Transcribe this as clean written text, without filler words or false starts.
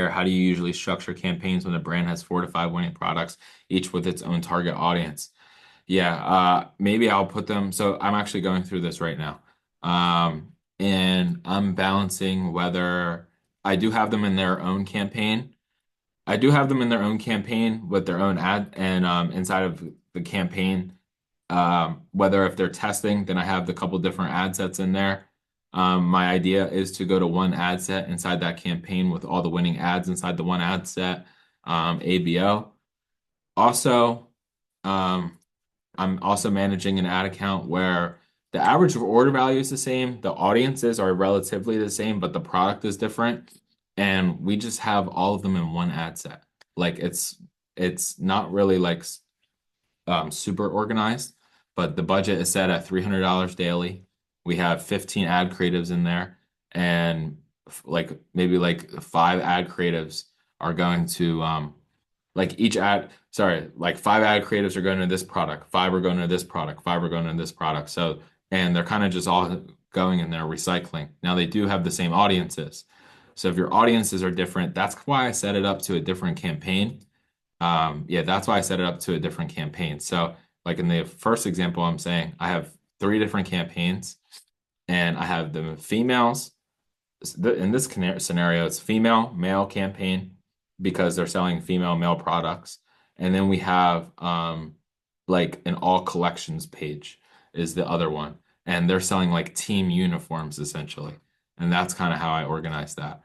How do you usually structure campaigns when a brand has 4 to 5 winning products, each with its own target audience? Yeah, maybe I'll put them. So I'm actually going through this right now. And I'm balancing whether I do have them in their own campaign. I do have them in their own campaign with their own ad and inside of the campaign. Whether if they're testing, then I have the couple different ad sets in there. My idea is to go to one ad set inside that campaign with all the winning ads inside the one ad set, ABO. Also, um, I'm also managing an ad account where the average order value is the same, the audiences are relatively the same, but the product is different, and we just have all of them in one ad set. Like it's not really like super organized, but the budget is set at $300 daily. We have 15 ad creatives in there, and like maybe like 5 ad creatives are going to like each ad, sorry, like 5 ad creatives are going to this product, 5 are going to this product, 5 are going to this product. So, and they're kind of just all going in there recycling. Now they do have the same audiences. So if your audiences are different, that's why I set it up to a different campaign. Yeah, that's why I set it up to a different campaign. So, like in the first example, I'm saying I have 3 different campaigns, and I have the females. In this scenario, it's female, male campaign because they're selling female, male products. And then we have like an all collections page is the other one. And they're selling like team uniforms essentially. And that's kind of how I organize that.